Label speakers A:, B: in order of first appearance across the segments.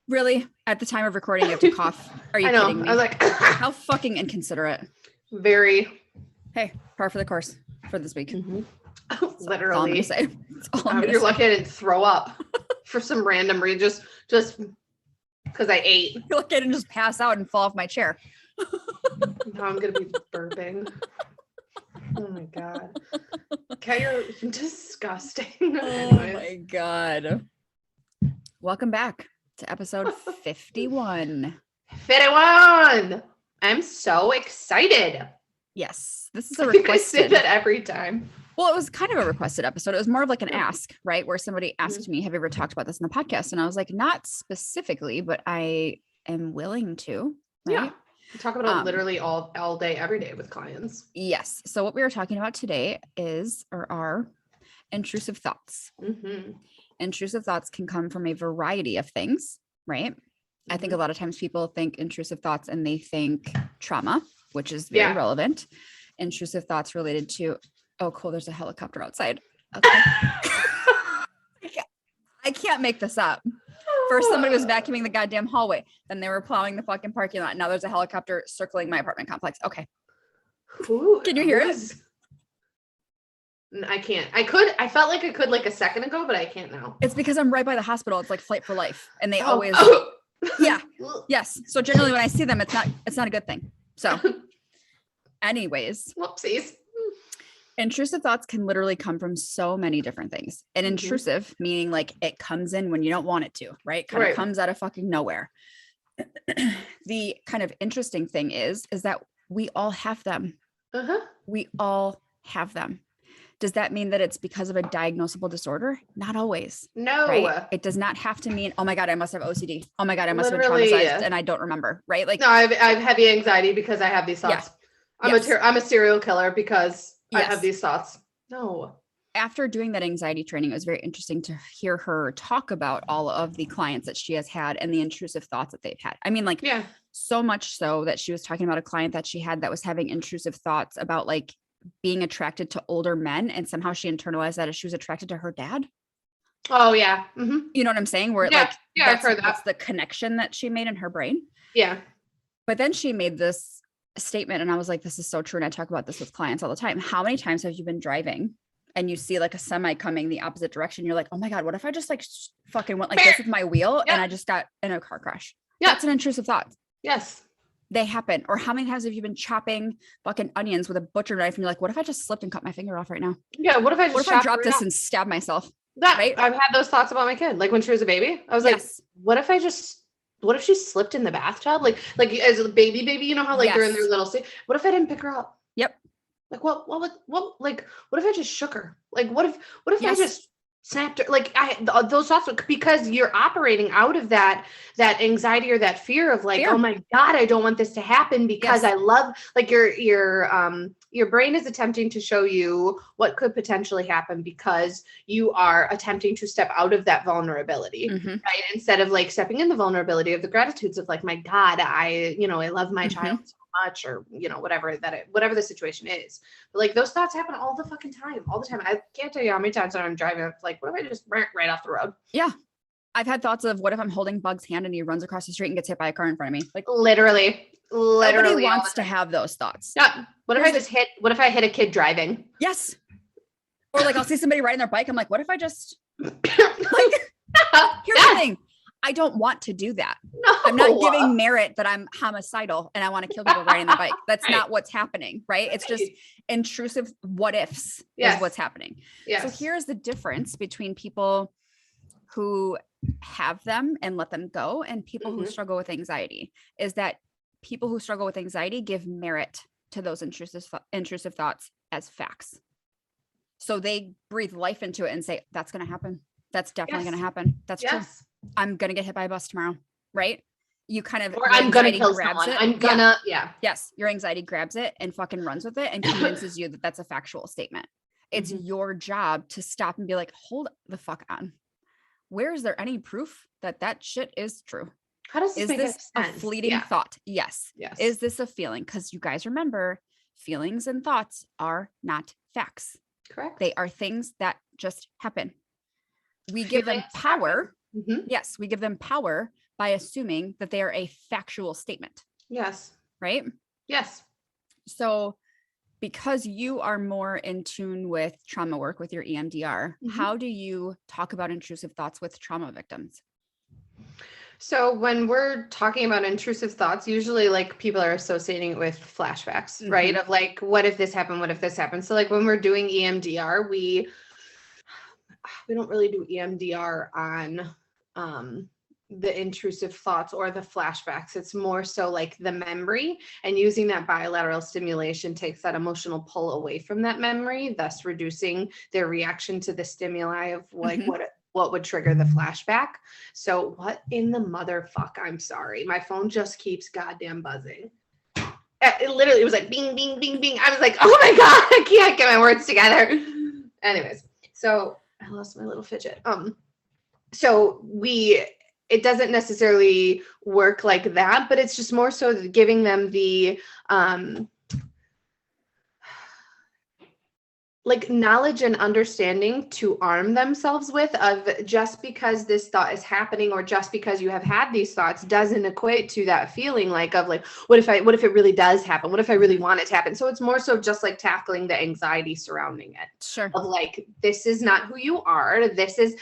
A: Really? At the time of recording, you have to cough. Are you
B: I know.
A: kidding me?
B: I was like,
A: how fucking inconsiderate.
B: Very.
A: Hey, par for the course for this week.
B: Mm-hmm.
A: Literally.
B: Literally.
A: All I'm gonna say.
B: You're lucky I didn't throw up for some random reason, just because I ate.
A: You're lucky I didn't just pass out and fall off my chair.
B: Now I'm gonna be burping. Oh my god. Okay, you're disgusting.
A: Oh my god. Welcome back to episode 51.
B: 51. I'm so excited.
A: Yes, this is a
B: I think
A: requested.
B: I say that every time.
A: Well, it was kind of a requested episode. It was more of like an ask, right? Where somebody asked me, have you ever talked about this in the podcast? And I was like, not specifically, but I am willing to. Right?
B: Yeah. We talk about it literally all day, every day with clients.
A: Yes. So what we were talking about today are intrusive thoughts.
B: Mm-hmm.
A: Intrusive thoughts can come from a variety of things, right? Mm-hmm. I think a lot of times people think intrusive thoughts and they think trauma, which is very relevant. Intrusive thoughts related to, oh, cool, there's a helicopter outside. Okay. I can't make this up. First, somebody was vacuuming the goddamn hallway. Then they were plowing the fucking parking lot. Now there's a helicopter circling my apartment complex. Okay. Can you hear it?
B: I can't. I felt like I could like a second ago, but I can't now.
A: It's because I'm right by the hospital. It's like Flight for Life. And they always, yeah. Yes. So generally when I see them, it's not a good thing. So anyways.
B: Whoopsies.
A: Intrusive thoughts can literally come from so many different things. And intrusive meaning like it comes in when you don't want it to, right? Kind of comes out of fucking nowhere. The kind of interesting thing is that we all have them. We all have them. Does that mean that it's because of a diagnosable disorder? Not always.
B: No.
A: Right? It does not have to mean, oh my God, I must have OCD. Oh my God, I must have been traumatized and I don't remember. Right? Like,
B: no, I have heavy anxiety because I have these thoughts. Yeah. I'm a serial killer because I have these thoughts. No.
A: After doing that anxiety training, it was very interesting to hear her talk about all of the clients that she has had and the intrusive thoughts that they've had. I mean, like, so much so that she was talking about a client that she had that was having intrusive thoughts about like being attracted to older men. And somehow she internalized that as she was attracted to her dad.
B: Oh yeah. Mm-hmm.
A: You know what I'm saying? Where
B: I've heard that.
A: That's the connection that she made in her brain.
B: Yeah.
A: But then she made this statement and I was like, this is so true. And I talk about this with clients all the time. How many times have you been driving and you see like a semi coming the opposite direction? You're like, oh my God, what if I just like fucking went like this with my wheel and I just got in a car crash? Yeah. That's an intrusive thought.
B: Yes.
A: They happen. Or how many times have you been chopping fucking onions with a butcher knife and you're like, what if I just slipped and cut my finger off right now?
B: Yeah. What if I
A: dropped this and stabbed myself?
B: Right? I've had those thoughts about my kid. Like when she was a baby, I was like, what if she slipped in the bathtub? Like as a baby, you know how like they're in their little seat. What if I didn't pick her up?
A: Yep.
B: Like what if I just shook her? Like what if I just snapped her? Like those thoughts, because you're operating out of that anxiety or that fear of like, oh my God, I don't want this to happen because I love, like your brain is attempting to show you what could potentially happen because you are attempting to step out of that vulnerability, right? Instead of like stepping in the vulnerability of the gratitudes of like, my God, I love my child so much, or, whatever the situation is. But like those thoughts happen all the fucking time, all the time. I can't tell you how many times I'm driving, it's like, what if I just right off the road? Yeah. I've had thoughts of what if I'm holding Bug's hand and he runs across the street and gets hit by a car in front of me? Like literally nobody wants to have those thoughts. Yeah. What if I hit a kid driving? Yes. Or like I'll see somebody riding their bike. I'm like, what if I just like, here's the thing. I don't want to do that. No. I'm not giving merit that I'm homicidal and I want to kill people riding their bike. That's not what's happening, right? It's just intrusive what ifs is what's happening. Yes. So here's the difference between people who have them and let them go and people who struggle with anxiety is that people who struggle with anxiety give merit to those intrusive thoughts as facts. So they breathe life into it and say, that's going to happen. That's definitely going to happen. That's true. I'm going to get hit by a bus tomorrow. Right. You kind of, or I'm going to kill someone. I'm gonna, Yes. Your anxiety grabs it and fucking runs with it and convinces you that that's a factual statement. It's your job to stop and be like, hold the fuck on. Where is there any proof that shit is true? How does this make sense? A fleeting thought? Yes. Is this a feeling? Because you guys remember, feelings and thoughts are not facts. Correct. They are things that just happen. We give them power. Yes, we give them power
A: by assuming that they are a factual statement.
B: Yes.
A: Right?
B: Yes.
A: So because you are more in tune with trauma work with your EMDR, how do you talk about intrusive thoughts with trauma victims?
B: So when we're talking about intrusive thoughts, usually like people are associating it with flashbacks, right? Of like, what if this happened? What if this happened? So like when we're doing EMDR, we don't really do EMDR on the intrusive thoughts or the flashbacks. It's more so like the memory, and using that bilateral stimulation takes that emotional pull away from that memory, thus reducing their reaction to the stimuli of like what would trigger the flashback. So what in the motherfuck? I'm sorry. My phone just keeps goddamn buzzing. It literally was like bing, bing, bing, bing. I was like, oh my God, I can't get my words together. Anyways, so I lost my little fidget. So it doesn't necessarily work like that, but it's just more so giving them the like knowledge and understanding to arm themselves with, of just because this thought is happening or just because you have had these thoughts doesn't equate to that feeling like of like, what if it really does happen? What if I really want it to happen? So it's more so just like tackling the anxiety surrounding it.
A: Sure.
B: Of like, this is not who you are. This is,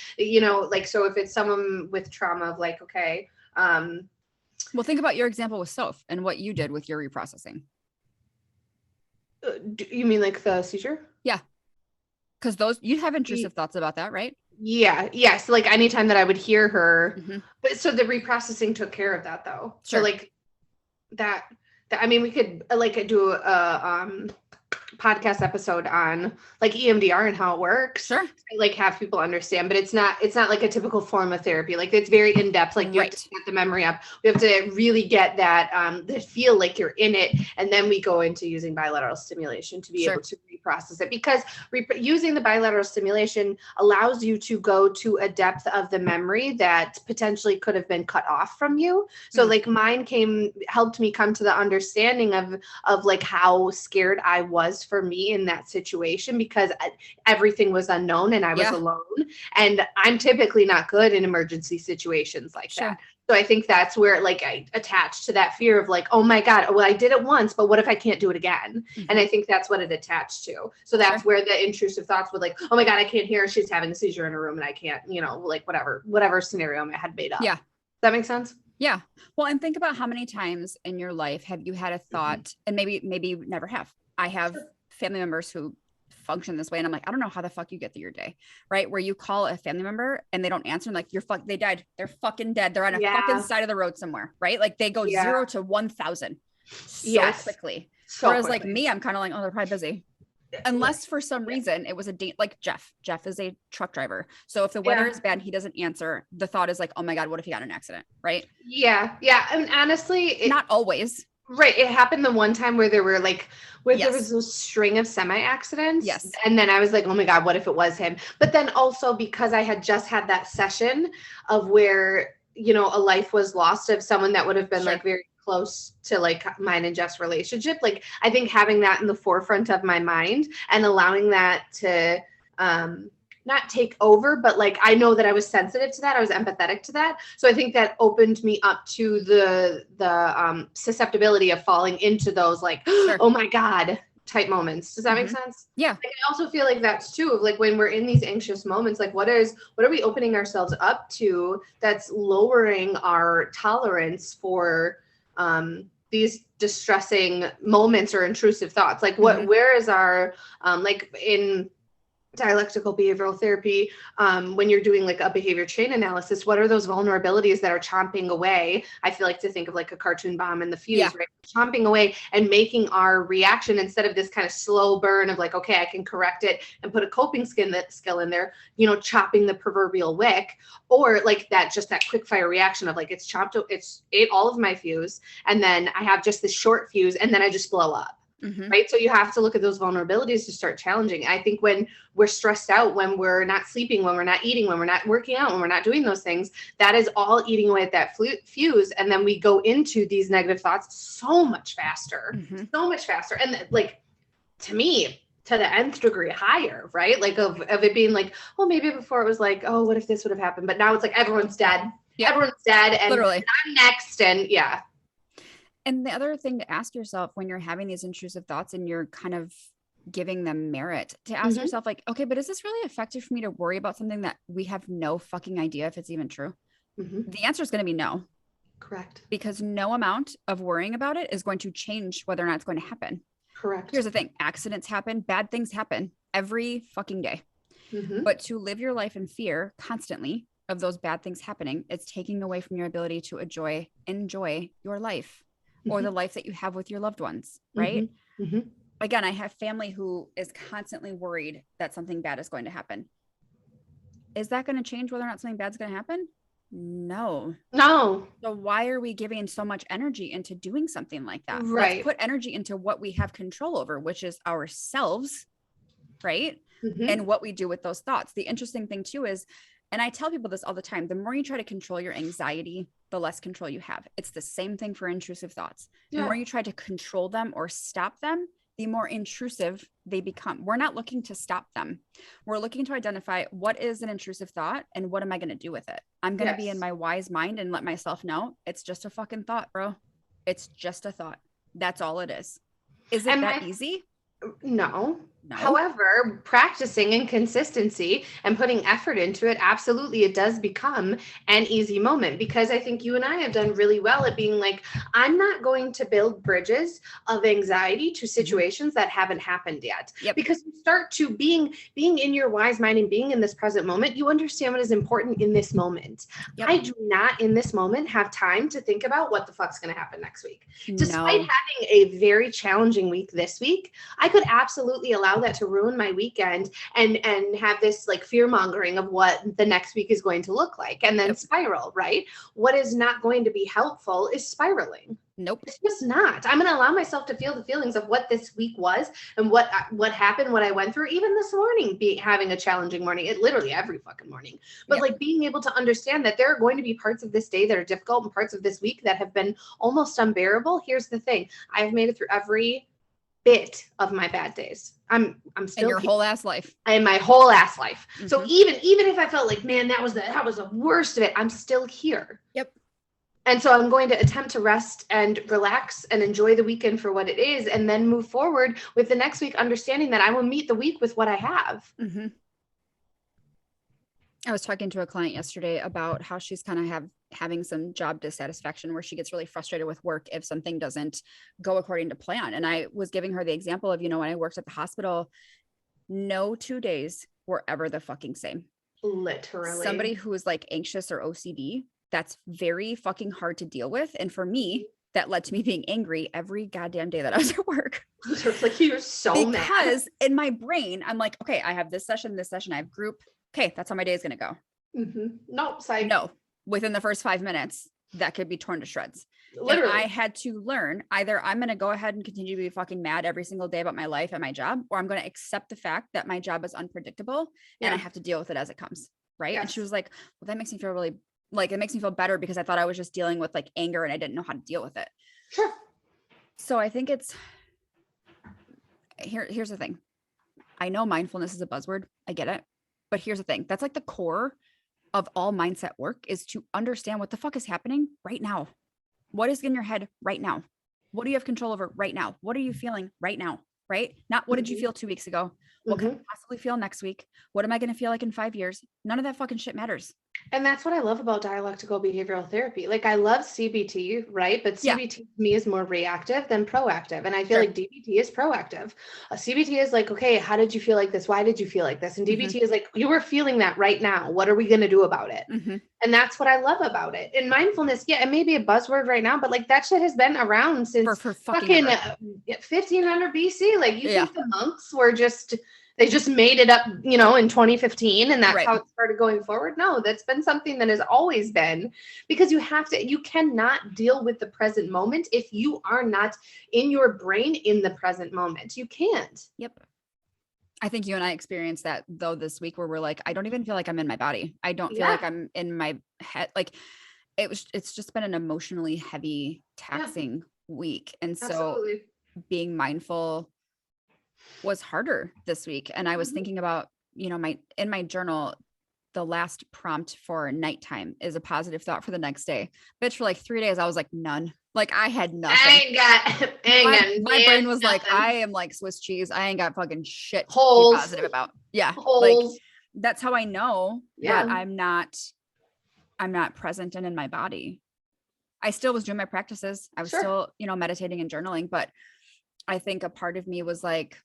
B: like, so if it's someone with trauma of like, okay.
A: Well, think about your example with Soph and what you did with your reprocessing.
B: You mean like the seizure?
A: Yeah. Because you'd have intrusive thoughts about that, right?
B: Yeah. Yes. Like anytime that I would hear her, but so the reprocessing took care of that though.
A: Sure.
B: So like that, I mean, we could like do a podcast episode on like EMDR and how it works.
A: Sure.
B: Like have people understand, but it's not like a typical form of therapy. Like it's very in depth. Like you have to get the memory up. We have to really get that feel like you're in it, and then we go into using bilateral stimulation to be able to reprocess it, because using the bilateral stimulation allows you to go to a depth of the memory that potentially could have been cut off from you. So like mine helped me come to the understanding of like how scared I was for me in that situation, because everything was unknown and I was alone, and I'm typically not good in emergency situations like that. So I think that's where like I attached to that fear of like, oh my God, well, I did it once, but what if I can't do it again? And I think that's what it attached to. So that's where the intrusive thoughts would like, oh my God, I can't hear her. She's having a seizure in her room and I can't, like whatever scenario I had made up. Yeah. Does that make sense?
A: Yeah. Well, and think about how many times in your life have you had a thought, and maybe you never have. I have family members who function this way, and I'm like, I don't know how the fuck you get through your day, right? Where you call a family member and they don't answer, and like, they died. They're fucking dead. They're on a fucking side of the road somewhere, right? Like they go 0 to 1,000 so quickly. Whereas like me, I'm kind of like, oh, they're probably busy. Unless for some reason it was like Jeff is a truck driver. So if the weather is bad, he doesn't answer. The thought is like, oh my God, what if he got in an accident? Right. Yeah.
B: Yeah. I mean, honestly,
A: not always.
B: Right. It happened the one time where there were like, there was a string of semi-accidents.
A: Yes.
B: And then I was like, oh my God, what if it was him? But then also because I had just had that session of where, a life was lost of someone that would have been like very close to like mine and Jeff's relationship. Like, I think having that in the forefront of my mind and allowing that to, not take over, but like, I know that I was sensitive to that. I was empathetic to that. So I think that opened me up to the susceptibility of falling into those like, oh my God type moments. Does that make sense?
A: Yeah.
B: Like, I also feel like that's too of like when we're in these anxious moments, like what are we opening ourselves up to that's lowering our tolerance for these distressing moments or intrusive thoughts? Like where is our like in dialectical behavioral therapy, when you're doing like a behavior chain analysis, what are those vulnerabilities that are chomping away? I feel like to think of like a cartoon bomb in the fuse, right? Chomping away and making our reaction, instead of this kind of slow burn of like, okay, I can correct it and put a coping skill in there, chopping the proverbial wick, or like that quick fire reaction of like, it's ate all of my fuse. And then I have just this short fuse and then I just blow up. Right. So you have to look at those vulnerabilities to start challenging. I think when we're stressed out, when we're not sleeping, when we're not eating, when we're not working out, when we're not doing those things, that is all eating away at that fuse. And then we go into these negative thoughts so much faster. And like, to me, to the nth degree higher, right? Like of it being like, well, maybe before it was like, oh, what if this would have happened? But now it's like everyone's dead. everyone's dead and
A: literally
B: I'm next. And yeah.
A: And the other thing to ask yourself when you're having these intrusive thoughts and you're kind of giving them merit, to ask yourself like, okay, but is this really effective for me to worry about something that we have no fucking idea if it's even true? The answer is going to be no.
B: Correct.
A: Because no amount of worrying about it is going to change whether or not it's going to happen.
B: Correct.
A: Here's the thing. Accidents happen. Bad things happen every fucking day. But to live your life in fear constantly of those bad things happening, it's taking away from your ability to enjoy your life or the life that you have with your loved ones, right? Again, I have family who is constantly worried that something bad is going to happen. Is that going to change whether or not something bad is going to happen? No. So why are we giving so much energy into doing something like that?
B: Right.
A: Let's put energy into what we have control over, which is ourselves, right? And what we do with those thoughts. The interesting thing too is, and I tell people this all the time, the more you try to control your anxiety, the less control you have. It's the same thing for intrusive thoughts. The more you try to control them or stop them, the more intrusive they become. We're not looking to stop them. We're looking to identify what is an intrusive thought and what am I going to do with it? I'm going to be in my wise mind and let myself know it's just a fucking thought, bro. It's just a thought. That's all it is. Is it that easy?
B: No. However, practicing and consistency and putting effort into it, absolutely, it does become an easy moment, because I think you and I have done really well at being like, I'm not going to build bridges of anxiety to situations that haven't happened yet. Because you start to being in your wise mind and being in this present moment, you understand what is important in this moment. I do not in this moment have time to think about what the fuck's going to happen next week. Despite having a very challenging week this week, I could absolutely allow that to ruin my weekend and have this like fear mongering of what the next week is going to look like and then spiral, right? What is not going to be helpful is spiraling. It's just not. I'm going to allow myself to feel the feelings of what this week was and what happened, what I went through, even this morning, having a challenging morning, it literally every fucking morning, but like being able to understand that there are going to be parts of this day that are difficult and parts of this week that have been almost unbearable. Here's the thing. I've made it through every bit of my bad days. I'm still
A: in your whole ass life.
B: In my whole ass life. So even if I felt like, man, that was the worst of it, I'm still here. And so I'm going to attempt to rest and relax and enjoy the weekend for what it is, and then move forward with the next week, understanding that I will meet the week with what I have.
A: I was talking to a client yesterday about how she's kind of having some job dissatisfaction where she gets really frustrated with work if something doesn't go according to plan. And I was giving her the example of, when I worked at the hospital, no 2 days were ever the fucking same.
B: Literally. Somebody
A: who is like anxious or OCD, that's very fucking hard to deal with. And for me, that led to me being angry every goddamn day that I was at work.
B: Like, you're so mad.
A: Because in my brain, I'm like, okay, I have this session, I have group. Okay, that's how my day is going to go. No, within the first 5 minutes, that could be torn to shreds. Literally. And I had to learn either I'm going to go ahead and continue to be fucking mad every single day about my life and my job, or I'm going to accept the fact that my job is unpredictable and I have to deal with it as it comes. Right. And she was like, well, that makes me feel really it makes me feel better because I thought I was just dealing with like anger and I didn't know how to deal with it.
B: Sure.
A: So I think here's the thing. I know mindfulness is a buzzword. I get it. But here's the thing. That's like the core of all mindset work, is to understand what the fuck is happening right now. What is in your head right now? What do you have control over right now? What are you feeling right now? Right? Not what did you feel 2 weeks ago? What can I possibly feel next week? What am I going to feel like in 5 years? None of that fucking shit matters.
B: And that's what I love about dialectical behavioral therapy. Like, I love CBT, right? But CBT to me is more reactive than proactive. And I feel like DBT is proactive. CBT is like, okay, how did you feel like this? Why did you feel like this? And DBT is like, you were feeling that right now. What are we going to do about it? And that's what I love about it. And mindfulness, it may be a buzzword right now, but like that shit has been around since for fucking 1500 BC. Like, you think the monks were they just made it up, in 2015, and that's how it started going forward. No, that's been something that has always been, because you cannot deal with the present moment if you are not in your brain in the present moment. You can't.
A: I think you and I experienced that though this week, where we're like, I don't even feel like I'm in my body. I don't feel like I'm in my head. Like it's just been an emotionally heavy, taxing week. And so being mindful was harder this week. And I was thinking about, in my journal, the last prompt for nighttime is a positive thought for the next day. Bitch, for like 3 days, I was like, none. Like I had nothing. My brain was like, I am like Swiss cheese. I ain't got fucking shit to be positive about. Yeah. Like that's how I know that I'm not present and in my body. I still was doing my practices. I was still, meditating and journaling, but I think a part of me was like,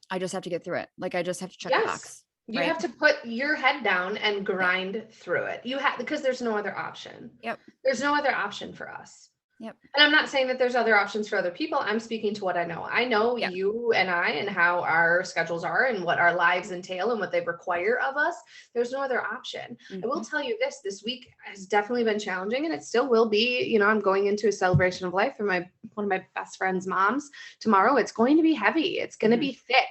A: I just have to get through it. Like I just have to check the box.
B: You have to put your head down and grind through it. You have, because there's no other option.
A: Yep.
B: There's no other option for us.
A: Yep.
B: And I'm not saying that there's other options for other people. I'm speaking to what I know. I know you and I and how our schedules are and what our lives entail and what they require of us. There's no other option. I will tell you this week has definitely been challenging, and it still will be. I'm going into a celebration of life for one of my best friend's moms tomorrow. It's going to be heavy. It's going to be thick.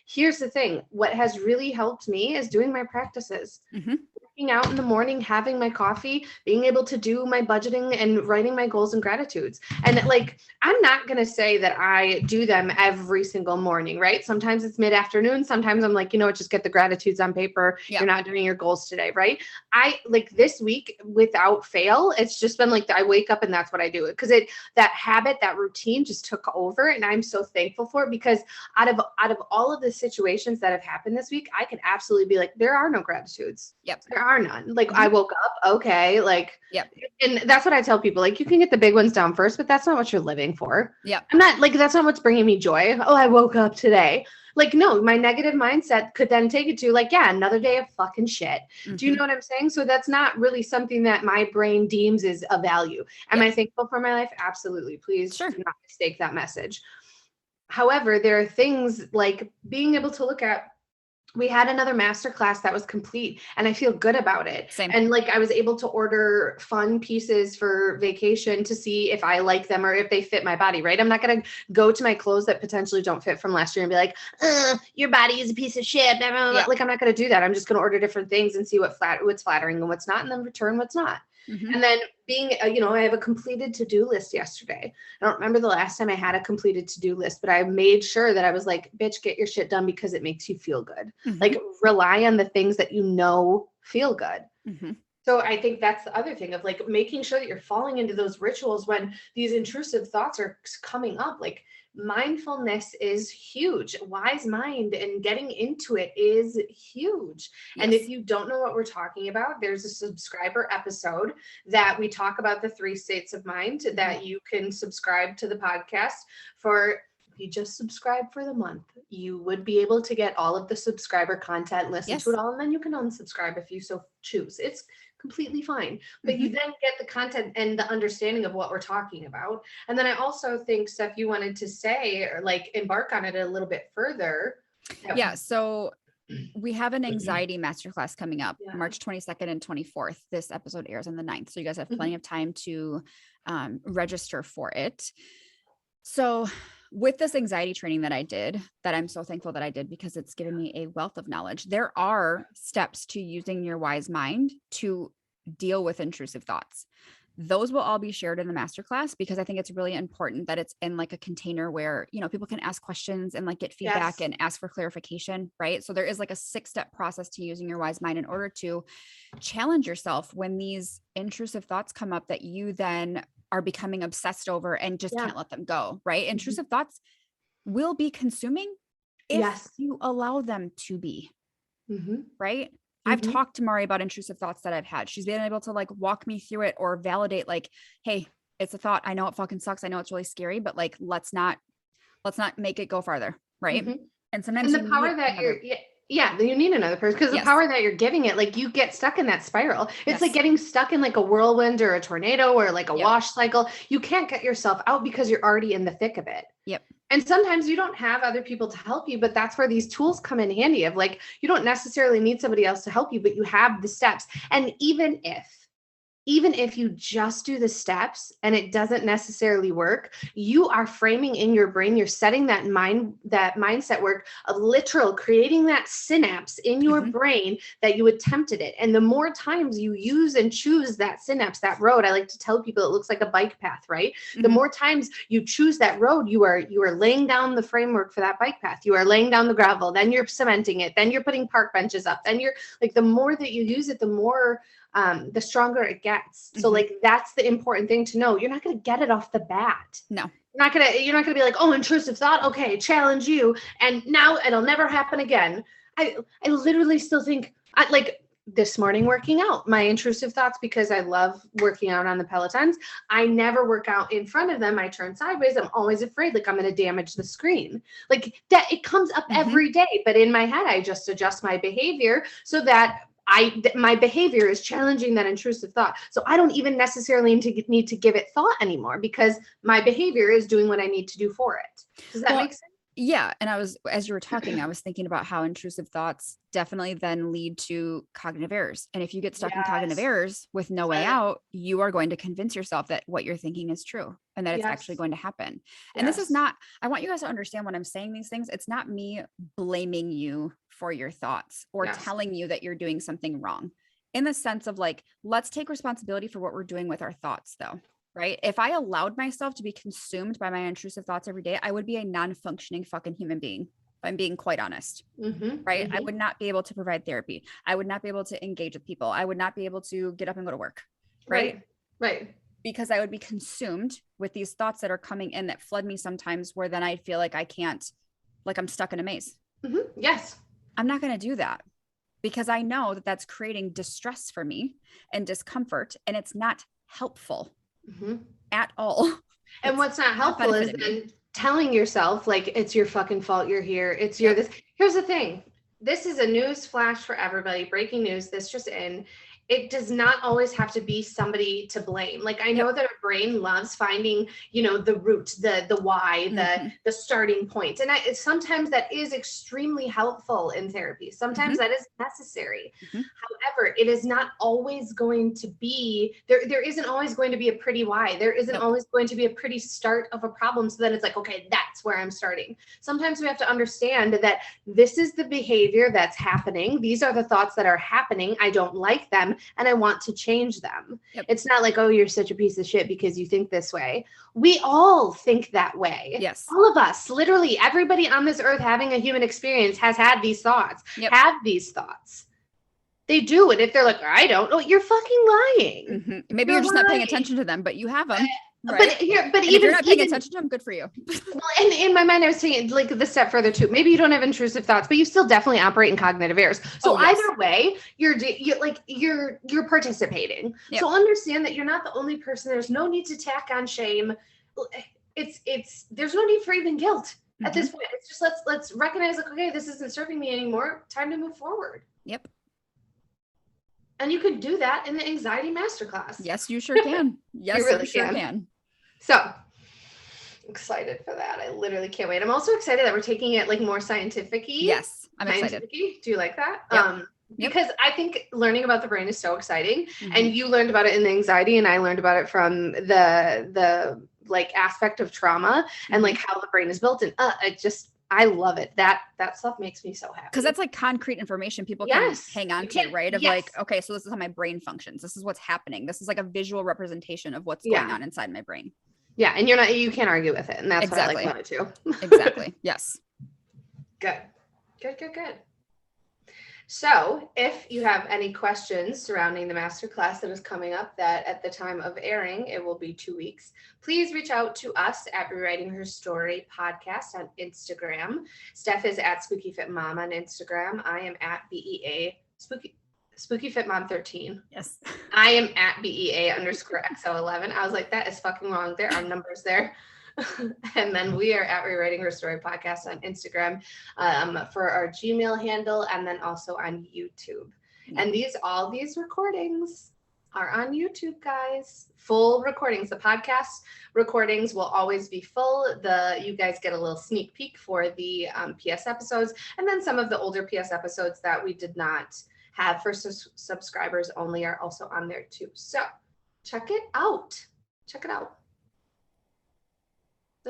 B: Here's the thing. What has really helped me is doing my practices. Working out in the morning, having my coffee, being able to do my budgeting and writing my goals and gratitudes. And like, I'm not going to say that I do them every single morning, right? Sometimes it's mid-afternoon. Sometimes I'm like, just get the gratitudes on paper. You're not doing your goals today, right? I like this week without fail. It's just been like, I wake up and that's what I do. Because that habit, that routine just took over. And I'm so thankful for it, because out of all of the situations that have happened this week, I can absolutely be like, there are no gratitudes.
A: Yep.
B: There are none. Like I woke up, okay. Like, and that's what I tell people, like, you can get the big ones down first, but that's not what you're living for.
A: Yeah.
B: I'm not like, that's not what's bringing me joy. Oh, I woke up today. Like, no, my negative mindset could then take it to like, another day of fucking shit. Do you know what I'm saying? So that's not really something that my brain deems is a value. Am I thankful for my life? Absolutely. Please do not mistake that message. However, there are things like being able to look at, we had another masterclass that was complete and I feel good about it.
A: Same.
B: And like, I was able to order fun pieces for vacation to see if I like them or if they fit my body, right? I'm not going to go to my clothes that potentially don't fit from last year and be like, your body is a piece of shit. Blah, blah, blah. Like, I'm not going to do that. I'm just going to order different things and see what's flattering and what's not, and then return what's not. And then being, I have a completed to-do list yesterday. I don't remember the last time I had a completed to-do list, but I made sure that I was like, bitch, get your shit done because it makes you feel good. Like, rely on the things that feel good. So I think that's the other thing of like making sure that you're falling into those rituals when these intrusive thoughts are coming up. Like, mindfulness is huge. Wise mind and getting into it is huge. And if you don't know what we're talking about, there's a subscriber episode that we talk about the 3 states of mind that you can subscribe to the podcast for. If you just subscribe for the month, you would be able to get all of the subscriber content, listen to it all, and then you can unsubscribe if you so choose. It's completely fine. But you then get the content and the understanding of what we're talking about. And then I also think, Steph, you wanted to say or like embark on it a little bit further.
A: Yeah. So we have an anxiety masterclass coming up March 22nd and 24th. This episode airs on the 9th. So you guys have plenty of time to register for it. So with this anxiety training that I did, that I'm so thankful that I did, because it's given me a wealth of knowledge. There are steps to using your wise mind to deal with intrusive thoughts. Those will all be shared in the masterclass, because I think it's really important that it's in like a container where, people can ask questions and like get feedback and ask for clarification, right? So there is like a 6-step process to using your wise mind in order to challenge yourself when these intrusive thoughts come up that you then are becoming obsessed over and just can't let them go, right? Intrusive thoughts will be consuming if you allow them to be, right? I've talked to Mari about intrusive thoughts that I've had. She's been able to like walk me through it or validate like, hey, it's a thought. I know it fucking sucks. I know it's really scary, but like, let's not make it go farther. Right. And sometimes
B: the power that you need another person, because the power that you're giving it, like, you get stuck in that spiral. It's like getting stuck in like a whirlwind or a tornado or like a wash cycle. You can't get yourself out because you're already in the thick of it. And sometimes you don't have other people to help you, but that's where these tools come in handy of like, you don't necessarily need somebody else to help you, but you have the steps. And even even if you just do the steps and it doesn't necessarily work, you are framing in your brain, you're setting that mindset work of literal creating that synapse in your brain that you attempted it. And the more times you use and choose that synapse, that road, I like to tell people it looks like a bike path, right? The more times you choose that road, you are laying down the framework for that bike path. You are laying down the gravel, then you're cementing it, then you're putting park benches up, then you're like, the more that you use it, the more the stronger it gets. So like, that's the important thing to know. You're not going to get it off the bat.
A: No,
B: you're not gonna be like, oh, intrusive thought. Okay. Challenge you. And now it'll never happen again. I literally still think like this morning working out, my intrusive thoughts, because I love working out on the Pelotons. I never work out in front of them. I turn sideways. I'm always afraid like I'm going to damage the screen. Like that, it comes up every day, but in my head, I just adjust my behavior so that my behavior is challenging that intrusive thought. So I don't even necessarily need to give it thought anymore because my behavior is doing what I need to do for it. Does that make sense?
A: Yeah. And as you were talking, I was thinking about how intrusive thoughts definitely then lead to cognitive errors. And if you get stuck in cognitive errors with no way out, you are going to convince yourself that what you're thinking is true and that it's actually going to happen. And this is not, I want you guys to understand when I'm saying these things, it's not me blaming you for your thoughts or telling you that you're doing something wrong, in the sense of like, let's take responsibility for what we're doing with our thoughts though. Right? If I allowed myself to be consumed by my intrusive thoughts every day, I would be a non-functioning fucking human being. If I'm being quite honest, right? I would not be able to provide therapy. I would not be able to engage with people. I would not be able to get up and go to work. Right. Because I would be consumed with these thoughts that are coming in that flood me sometimes, where then I feel like I can't, like I'm stuck in a maze.
B: Yes.
A: I'm not going to do that because I know that that's creating distress for me and discomfort, and it's not helpful. At all.
B: And what's not helpful is then telling yourself like it's your fucking fault you're here. It's your this. Here's the thing. This is a news flash for everybody. Breaking news. This just in. It does not always have to be somebody to blame. Like I know that our brain loves finding, you know, the root, the why, the starting point. And sometimes that is extremely helpful in therapy. Sometimes that is necessary. However, it is not always going to be, there isn't always going to be a pretty why. There isn't always going to be a pretty start of a problem. So then it's like, okay, that's where I'm starting. Sometimes we have to understand that this is the behavior that's happening. These are the thoughts that are happening. I don't like them. And I want to change them. It's not like, oh, you're such a piece of shit because you think this way. We all think that way.
A: Yes.
B: All of us, literally everybody on this earth having a human experience has had these thoughts, have these thoughts. They do. And if they're like, I don't, you're fucking lying.
A: Maybe you're just not paying attention to them, but you have them. Right?
B: But even
A: if you're not paying attention to them, good for you.
B: Well, and in my mind, I was saying like the step further too. Maybe you don't have intrusive thoughts, but you still definitely operate in cognitive errors. So either way, you're participating. So understand that you're not the only person. There's no need to tack on shame. There's no need for even guilt at this point. It's just let's recognize like, okay, this isn't serving me anymore. Time to move forward.
A: Yep.
B: And you can do that in the anxiety masterclass.
A: Yes, you sure can. Yes, you really sure can.
B: So excited for that. I literally can't wait. I'm also excited that we're taking it like more scientific-y.
A: Yes, I'm excited.
B: Do you like that?
A: Yep.
B: Because I think learning about the brain is so exciting. And you learned about it in the anxiety, and I learned about it from the like aspect of trauma and like how the brain is built. And I love it. That stuff makes me so happy.
A: Because that's like concrete information people can hang on to, right? Of like, okay, so this is how my brain functions. This is what's happening. This is like a visual representation of what's going on inside my brain.
B: Yeah. And you can't argue with it. And that's what I like about it too.
A: Exactly. Yes.
B: Good. So if you have any questions surrounding the masterclass that is coming up, that at the time of airing, it will be 2 weeks, please reach out to us at Rewriting Her Story Podcast on Instagram. Steph is at Spooky Fit Mom on Instagram. I am at BEA Spooky Fit Mom 13.
A: Yes. I
B: am at BEA_XO11. I was like, that is fucking wrong. There are numbers there. And then we are at Rewriting Her Story Podcast on Instagram for our Gmail handle, and then also on YouTube. And all these recordings are on YouTube, guys. Full recordings. The podcast recordings will always be full. You guys get a little sneak peek for the PS episodes, and then some of the older PS episodes that we did not have for subscribers only are also on there too. So check it out. Check it out.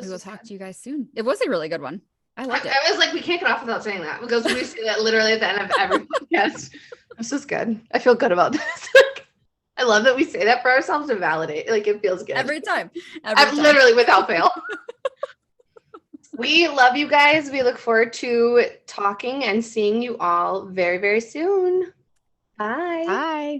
A: We will talk to you guys soon. It was a really good one. I loved it.
B: I was like, we can't get off without saying that because we say that literally at the end of every podcast. This is good. I feel good about this. I love that we say that for ourselves to validate. Like, it feels good.
A: Every time.
B: Literally without fail. We love you guys. We look forward to talking and seeing you all very, very soon. Bye.
A: Bye.